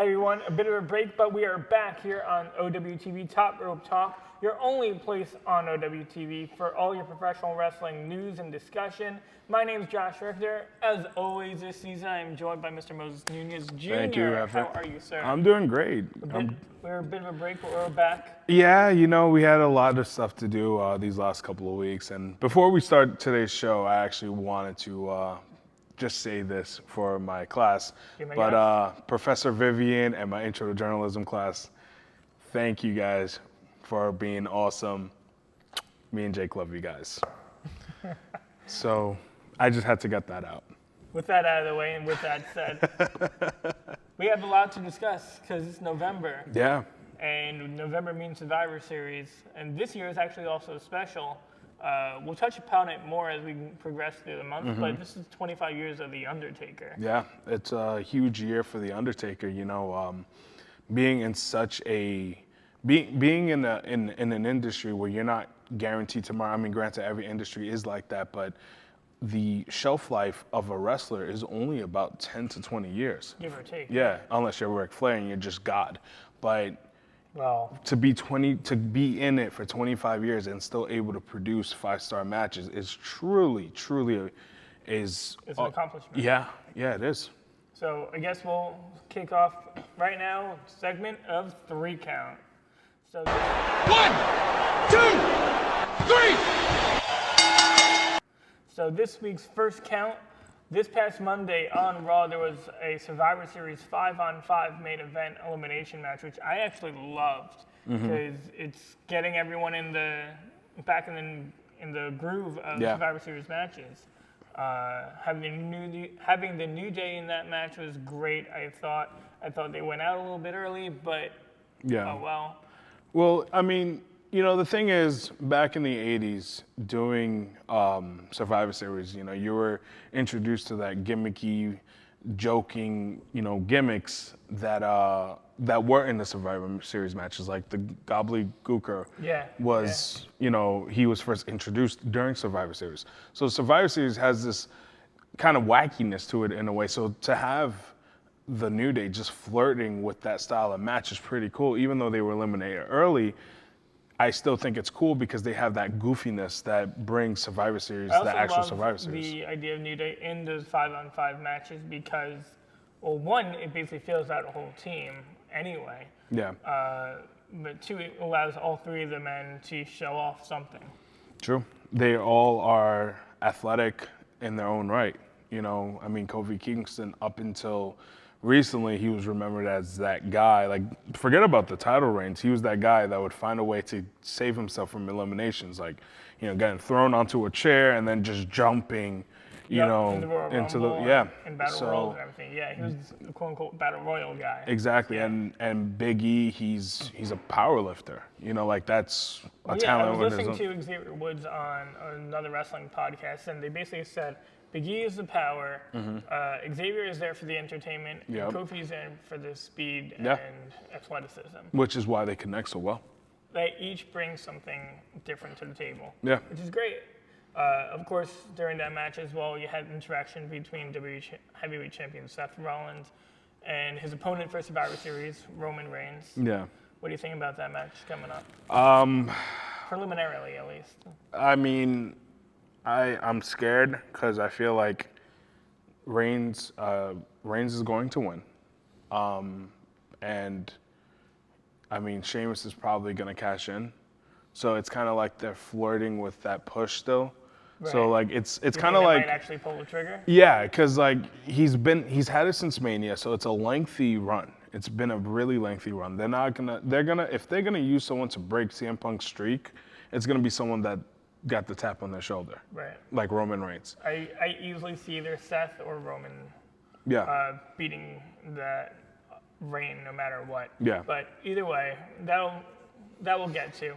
everyone, a bit of a break, but we are back here on OWTV Top Rope Talk, your only place on OWTV for all your professional wrestling news and discussion. My name is Josh Richter. As always this season, I am joined by Mr. Moses Nunez Jr. Thank you, Richter. How are you, sir? I'm doing great. We're a bit of a break, but we're back. Yeah, we had a lot of stuff to do these last couple of weeks. And before we start today's show, I actually wanted to just say this for my class. Professor Vivian and my Intro to Journalism class, thank you guys for being awesome. Me and Jake love you guys. So I just had to get that out. With that out of the way and with that said, we have a lot to discuss because it's November. Yeah. And November means Survivor Series. And this year is actually also special. We'll touch upon it more as we progress through the month, but this is 25 years of The Undertaker. Yeah, it's a huge year for The Undertaker. Being in such a being in an industry where you're not guaranteed tomorrow. I mean, granted, every industry is like that, but the shelf life of a wrestler is only about 10 to 20 years. Give or take. Yeah, unless you're Ric Flair and you're just God. But well, to be in it for 25 years and still able to produce 5-star matches is truly it's an accomplishment. Yeah, it is. So I guess we'll kick off right now, segment of 3 count. So 1, 2, 3. So this week's first count, this past Monday on Raw, there was a Survivor Series 5-on-5 main event elimination match, which I actually loved because it's getting everyone back in the groove of Survivor Series matches. Having the New Day in that match was great. I thought they went out a little bit early, but oh well. Well, I mean, the thing is, back in the 80s, doing Survivor Series, you were introduced to that gimmicky, joking, gimmicks that were in the Survivor Series matches, like the Gobbledygooker was, he was first introduced during Survivor Series. So Survivor Series has this kind of wackiness to it in a way. So to have the New Day just flirting with that style of match is pretty cool. Even though they were eliminated early, I still think it's cool because they have that goofiness that brings Survivor Series, the actual Survivor Series. The idea of New Day in those 5-on-5 matches because, well, one, it basically fills out a whole team anyway. Yeah. But two, it allows all 3 of the men to show off something. True. They all are athletic in their own right. Kofi Kingston, up until recently, he was remembered as that guy. Like, forget about the title reigns. He was that guy that would find a way to save himself from eliminations, like, getting thrown onto a chair and then just jumping, into the and Battle Royals and everything. Yeah, he was the quote unquote Battle Royal guy. Exactly, and Big E, he's a power lifter. That's a talent. I was listening to Xavier Woods on another wrestling podcast, and they basically said Big E is the power, Xavier is there for the entertainment, and Kofi's in for the speed and athleticism. Which is why they connect so well. They each bring something different to the table, which is great. Of course, during that match as well, you had interaction between WWE Heavyweight Champion Seth Rollins and his opponent for Survivor Series, Roman Reigns. Yeah. What do you think about that match coming up? Preliminarily, at least. I mean, I'm scared because I feel like Reigns is going to win. And I mean, Sheamus is probably going to cash in. So it's kind of like they're flirting with that push still. Right. So like it's kind of like might actually pull the trigger. Yeah, because like he's had it since Mania, so it's a lengthy run. It's been a really lengthy run. If they're gonna use someone to break CM Punk's streak, it's gonna be someone that got the tap on their shoulder. Right. Like Roman Reigns. I easily see either Seth or Roman beating that reign no matter what. Yeah. But either way, that we'll get to.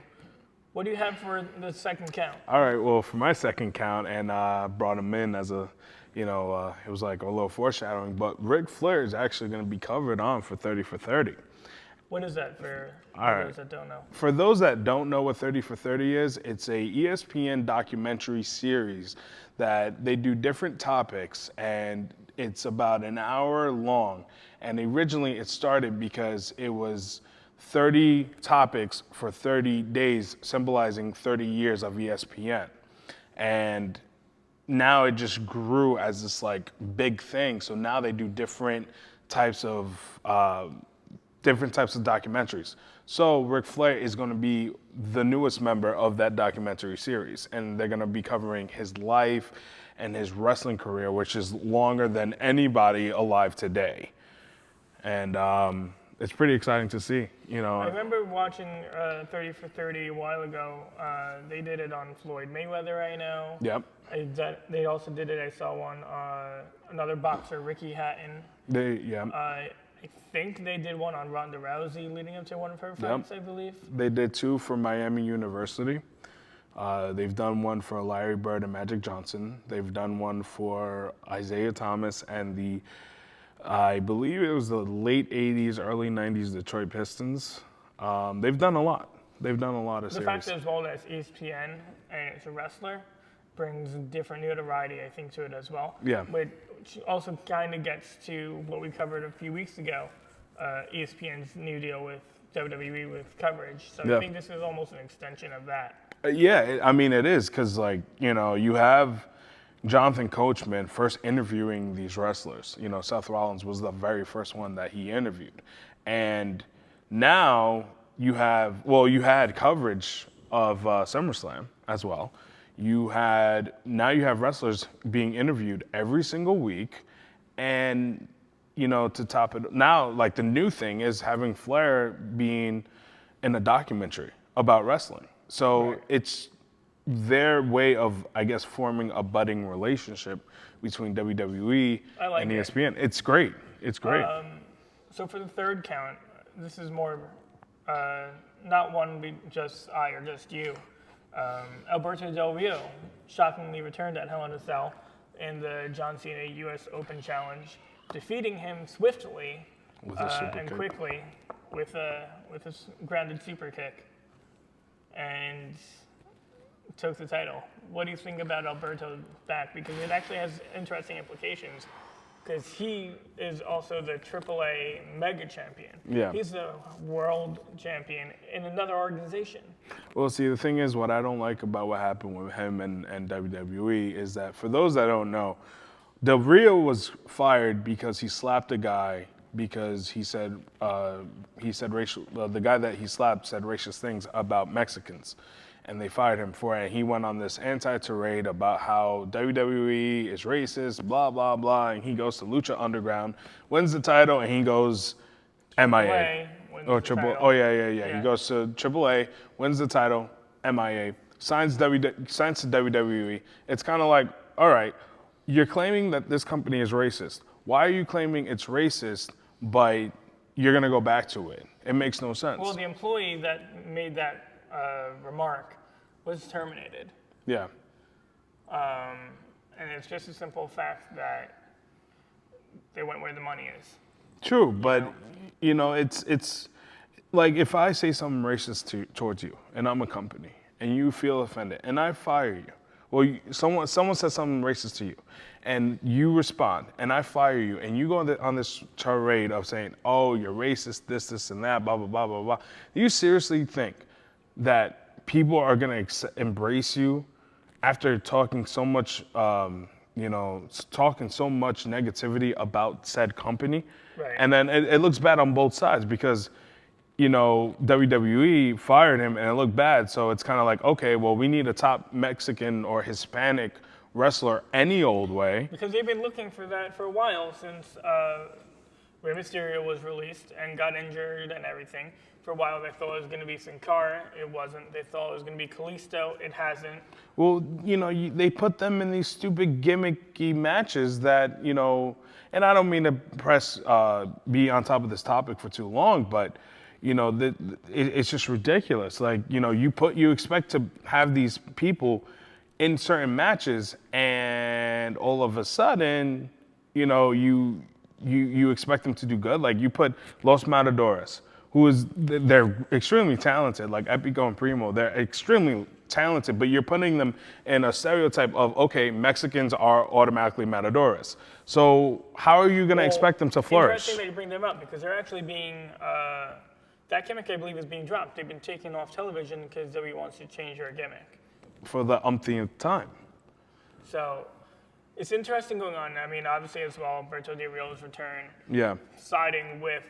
What do you have for the second count? All right, well, for my second count, and brought him in as a, it was like a little foreshadowing, but Ric Flair is actually going to be covered on for 30 for 30. What is that for those that don't know? For those that don't know what 30 for 30 is, it's a ESPN documentary series that they do different topics, and it's about an hour long. And originally it started because it was 30 topics for 30 days, symbolizing 30 years of ESPN. And now it just grew as this like big thing. So now they do different types of documentaries. So Ric Flair is going to be the newest member of that documentary series, and they're going to be covering his life and his wrestling career, which is longer than anybody alive today. And it's pretty exciting to see, you know. I remember watching 30 for 30 a while ago. They did it on Floyd Mayweather, I know. Yep. They also did it, I saw one, another boxer, Ricky Hatton. I think they did one on Ronda Rousey leading up to one of her fights, I believe. They did two for Miami University. They've done one for Larry Bird and Magic Johnson. They've done one for Isaiah Thomas and I believe it was the late 80s, early 90s Detroit Pistons. They've done a lot. They've done a lot of series. The fact as well that it's ESPN and it's a wrestler brings different notoriety, I think, to it as well. Yeah. Which also kind of gets to what we covered a few weeks ago, ESPN's new deal with WWE with coverage. So I think this is almost an extension of that. I mean, it is, because, like, you know, you have Jonathan Coachman first interviewing these wrestlers. You know, Seth Rollins was the very first one that he interviewed. And now you had coverage of SummerSlam as well. Now you have wrestlers being interviewed every single week, and, you know, to top it, now, like, the new thing is having Flair being in a documentary about wrestling. So it's their way of, I guess, forming a budding relationship between WWE and ESPN. It's great. It's great. So for the third count, this is more not one just I or just you. Alberto Del Rio shockingly returned at Hell in a Cell in the John Cena U.S. Open Challenge, defeating him swiftly and quickly with a grounded super kick, and took the title. What do you think about Alberto back? Because it actually has interesting implications, because he is also the AAA mega champion. Yeah. He's the world champion in another organization. Well, see, the thing is, what I don't like about what happened with him and WWE is that, for those that don't know, Del Rio was fired because he slapped a guy because he said the guy that he slapped said racist things about Mexicans, and they fired him for it. He went on this anti-tirade about how WWE is racist, blah, blah, blah, and he goes to Lucha Underground, wins the title, and he goes MIA. He goes to AAA, wins the title, MIA, signs to WWE. It's kind of like, all right, you're claiming that this company is racist. Why are you claiming it's racist, but you're going to go back to it? It makes no sense. Well, the employee that made that remark was terminated. Yeah. And it's just a simple fact that they went where the money is. True, but you know, it's like, if I say something racist towards you, and I'm a company, and you feel offended, and I fire you, well, someone says something racist to you, and you respond, and I fire you, and you go on this tirade of saying, oh, you're racist, this, and that, blah, blah, blah, blah, blah. Do you seriously think that people are going to embrace you after talking so much, talking so much negativity about said company? Right. And then it looks bad on both sides, because, you know, WWE fired him and it looked bad. So it's kind of like, okay, well, we need a top Mexican or Hispanic wrestler any old way. Because they've been looking for that for a while, since Rey Mysterio was released and got injured and everything. For a while, they thought it was going to be Sin Cara. It wasn't. They thought it was going to be Kalisto. It hasn't. Well, you know, they put them in these stupid gimmicky matches that, you know, and I don't mean to be on top of this topic for too long, but, you know, it's just ridiculous. Like, you know, you expect to have these people in certain matches, and all of a sudden, you know, you expect them to do good. Like, you put Los Matadores, they're extremely talented, like Epico and Primo. They're extremely talented, but you're putting them in a stereotype of, okay, Mexicans are automatically matadores. So how are you going to expect them to flourish? Interesting that you bring them up because they're actually being, that gimmick I believe is being dropped. They've been taken off television because WWE wants to change their gimmick. For the umpteenth time. So it's interesting going on. I mean, obviously as well, Alberto Del Rio's return, siding with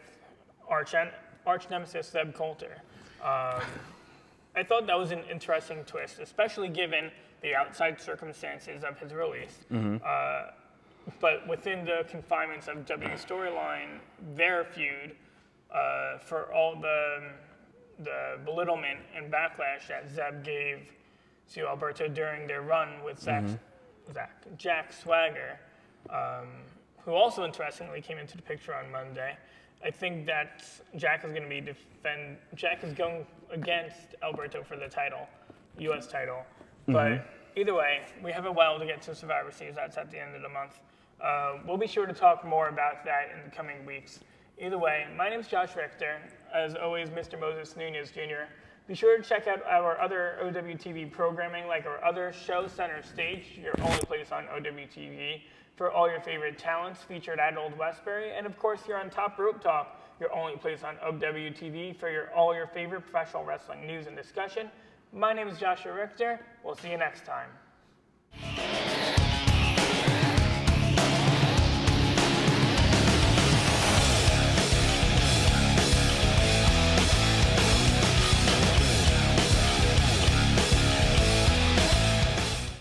arch nemesis Zeb Coulter. I thought that was an interesting twist, especially given the outside circumstances of his release. But within the confinements of WWE storyline, their feud, for all the belittlement and backlash that Zeb gave to Alberto during their run with Jack Swagger, who also interestingly came into the picture on Monday. I think that Jack is going against Alberto for the title, U.S. title. But either way, we have a while to get to Survivor Series. That's at the end of the month. We'll be sure to talk more about that in the coming weeks. Either way, my name is Josh Richter. As always, Mr. Moses Nunez Jr. Be sure to check out our other OWTV programming, like our other show, Center Stage, your only place on OWTV, for all your favorite talents featured at Old Westbury. And of course, you're on Top Rope Talk, your only place on OWTV for all your favorite professional wrestling news and discussion. My name is Joshua Richter. We'll see you next time.